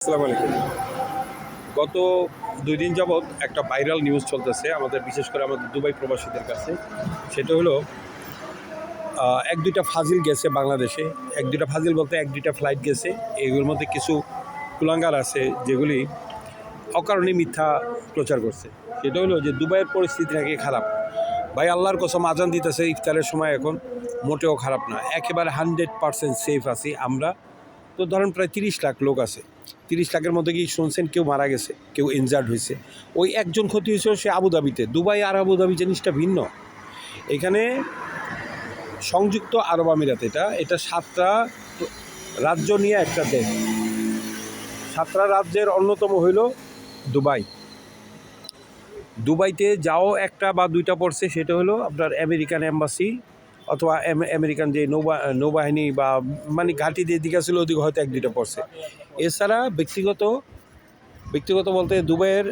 আসসালামু আলাইকুম। গত ২ দিন যাবৎ একটা ভাইরাল নিউজ চলতেছে আমাদের, বিশেষ করে আমাদের দুবাই প্রবাসীদের কাছে। সেটা হলো ১-২টা ফাজিল গেছে বাংলাদেশে। ১-২টা ফাজিল বলতে ১-২টা ফ্লাইট গেছে। এগুলোর মধ্যে কিছু কুলাঙ্গার আছে যেগুলি অকারণে মিথ্যা প্রচার করছে। সেটা হলো যে দুবাইয়ের পরিস্থিতি নাকি খারাপ। ভাই আল্লাহর কসম, আজান দিতেছে ইফতারের সময়, এখন মোটেও খারাপ না, একেবারে 100% সেফ আছি আমরা। তো ধরেন প্রায় ৩০ লাখ লোক আছে। ৩০ লাখের মধ্যে কি শুনছেন কেউ মারা গেছে, কেউ ইনজার্ড হয়েছে? ওই একজন ক্ষতি হয়েছিল, সে আবুধাবিতে। দুবাই আর আবুধাবি জিনিসটা ভিন্ন। এখানে সংযুক্ত আরব আমিরাত, এটা 7টা রাজ্য নিয়ে একটা দেশ। 7টা রাজ্যের অন্যতম হইল দুবাই। দুবাইতে যাও একটা বা দুইটা পড়ছে, সেটা হলো আপনার আমেরিকান এম্বাসি অথবা আমেরিকান যে নৌবাহিনী বা মানে ঘাঁটি দিয়ে দিকে ছিল, ওদিকে হয়তো 1-2টা পড়ছে। এছাড়া ব্যক্তিগত বলতে দুবাইয়ের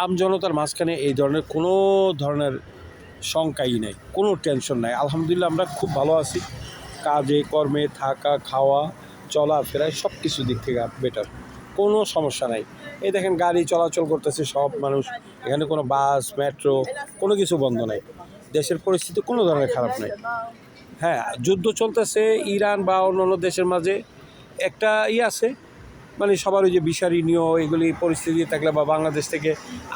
আমজনতার মাঝখানে এই ধরনের কোনো ধরনের শঙ্কাই নেই, কোনো টেনশন নাই। আলহামদুলিল্লাহ আমরা খুব ভালো আছি। কাজে কর্মে, থাকা খাওয়া চলাফেরায় সব কিছু দিক থেকে বেটার, কোনো সমস্যা নাই। এই দেখেন গাড়ি চলাচল করতেছে সব মানুষ, এখানে কোনো বাস মেট্রো কোনো কিছু বন্ধ নাই। দেশের পরিস্থিতি কোনো ধরনের খারাপ নাই। হ্যাঁ, যুদ্ধ চলতেছে ইরান বা অন্যান্য দেশের মাঝে, একটা আছে মানে সবার ওই যে ভিসা নিয়ে এগুলি পরিস্থিতি থাকলে বা বাংলাদেশ থেকে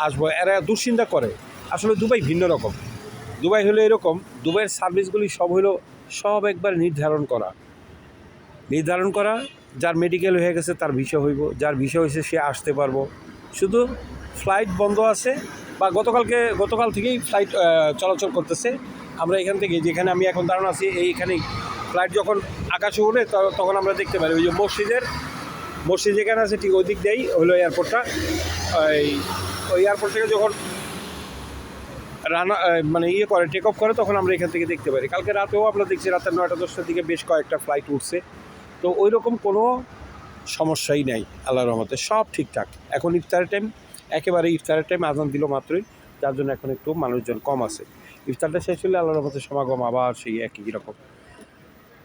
আসবো এরা দুশ্চিন্তা করে। আসলে দুবাই ভিন্ন রকম। দুবাই হলো এরকম, দুবাইয়ের সার্ভিসগুলি সব একবার নির্ধারণ করা। যার মেডিকেল হয়ে গেছে তার ভিসা হইব, যার ভিসা হয়েছে সে আসতে পারবো। শুধু ফ্লাইট বন্ধ আছে বা গতকাল থেকেই ফ্লাইট চলাচল করতেছে। আমরা এখান থেকে, যেখানে আমি এখন দাঁড়ানো আছি, এইখানেই ফ্লাইট যখন আকাশে উঠে তখন আমরা দেখতে পারি ওই যে মসজিদ যেখানে আছে ঠিক ওই দিক দিয়েই হলো এয়ারপোর্টটা। ওই এয়ারপোর্ট থেকে যখন মানে করে টেক অফ করে, তখন আমরা এখান থেকে দেখতে পারি। কালকে রাতেও আমরা দেখছি রাতে 9টা-10টার দিকে বেশ কয়েকটা ফ্লাইট উঠছে। তো ওই রকম কোনো সমস্যাই নাই আল্লাহর রহমতে, সব ঠিকঠাক। এখন ইফতারের টাইম, একেবারে ইফতারের টাইম, আজান দিল মাত্রই, যার জন্য এখন একটু মানুষজন কম আছে। ইফতারটা শেষ হলে আল্লাহর রহমতে সমাগম আবার সেই একই রকম,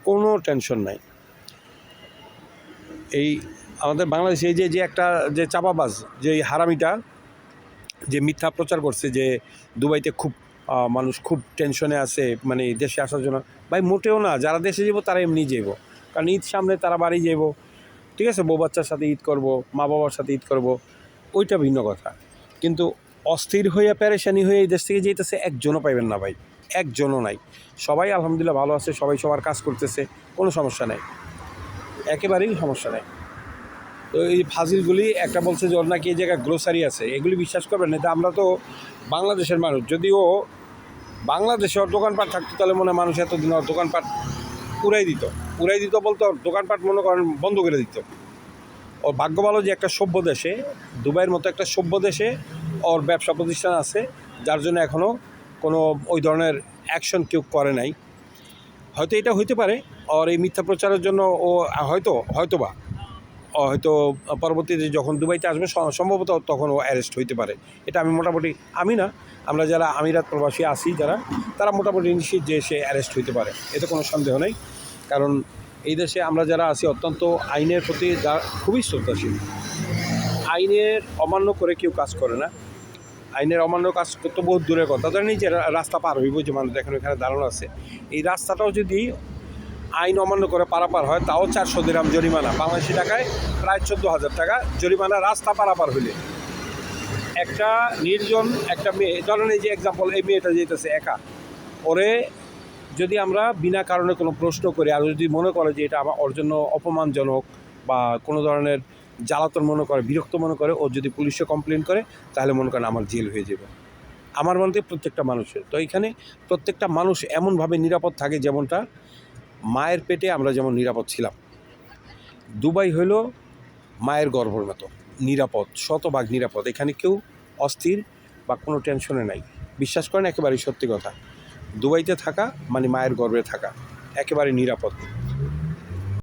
কোনো টেনশন নাই। এই আমাদের বাংলাদেশে এই যে একটা যে চাপাবাজ, যে হারামিটা যে মিথ্যা প্রচার করছে যে দুবাইতে খুব মানুষ খুব টেনশনে আছে মানে দেশে আসার জন্য, ভাই মোটেও না। যারা দেশে যাব তারা এমনি যাব, কারণ ঈদ সামনে, তারা বাড়ি যাব, ঠিক আছে, বউ বাচ্চার সাথে ঈদ করব, মা বাবার সাথে ঈদ করব, ওইটা ভিন্ন কথা। কিন্তু অস্থির হইয়া পেরেশানি হয়ে এই দেশ থেকে যেতেছে একজনও পাইবেন না ভাই, একজনও নাই। সবাই আলহামদুলিল্লাহ ভালো আছে, সবাই সবার কাজ করতেছে, কোনো সমস্যা নাই, একেবারেই সমস্যা নাই। তো এই ফাজিলগুলি একটা বলছে যে ওর নাকি এই জায়গায় গ্রোসারি আছে, এগুলি বিশ্বাস করবেন না। আমরা তো বাংলাদেশের মানুষ, যদিও বাংলাদেশে ওর দোকানপাট থাকতো তাহলে মনে হয় মানুষ এতদিন ওর দোকানপাট উড়াই দিত বলতে ওর দোকানপাট মনে করেন বন্ধ করে দিত। ওর ভাগ্য ভালো যে একটা সভ্য দেশে, দুবাইয়ের মতো একটা সভ্য দেশে ওর ব্যবসা প্রতিষ্ঠান আছে, যার জন্য এখনও কোনো ওই ধরনের অ্যাকশন কেউ করে নাই। হয়তো এটা হইতে পারে ওর এই মিথ্যা প্রচারের জন্য ও হয়তো পরবর্তীতে যখন দুবাইতে আসবে সম্ভবত তখন ও অ্যারেস্ট হইতে পারে। এটা আমি মোটামুটি, আমি না, আমরা যারা আমিরাত প্রবাসী আছি তারা মোটামুটি নিশ্চিত যে সে অ্যারেস্ট হইতে পারে, এতে কোনো সন্দেহ নেই। কারণ এই দেশে আমরা যারা আছি অত্যন্ত আইনের প্রতি খুবই শ্রদ্ধাশীল। আইনের অমান্য করে কেউ কাজ করে না। আইনের অমান্য কাজ করতে বহুত দূরের কথা। ধরেন এই যে রাস্তা পার হইব, যে মানুষ দেখেন এখানে দাঁড়ানো আছে, এই রাস্তাটাও যদি আইন অমান্য করে পারাপার হয়, তাও 400 দিরহাম জরিমানা, বাংলাদেশি টাকায় প্রায় 14,000 টাকা জরিমানা রাস্তা পারাপার হইলে। একটা নির্জন একটা মেয়ে, ধরেন এই যে এক্সাম্পল, এই মেয়েটা যেতেছে একা, ওরে যদি আমরা বিনা কারণে কোনো প্রশ্ন করি আর যদি মনে করে যে এটা ওর জন্য অপমানজনক বা কোনো ধরনের জ্বালাতন মনে করে, বিরক্ত মনে করে, ও যদি পুলিশে কমপ্লেন করে, তাহলে মনে করেন আমার জেল হয়ে যাবে। আমার মনে হয় প্রত্যেকটা মানুষের, তো এখানে প্রত্যেকটা মানুষ এমনভাবে নিরাপদ থাকে যেমনটা মায়ের পেটে আমরা যেমন নিরাপদ ছিলাম। দুবাই হইল মায়ের গর্ভের মতো নিরাপদ, শতভাগ নিরাপদ। এখানে কেউ অস্থির বা কোনো টেনশনে নাই। বিশ্বাস করেন, একেবারেই সত্যি কথা। দুবাইতে থাকা মানে মায়ের গর্ভে থাকা, একেবারে নিরাপদ।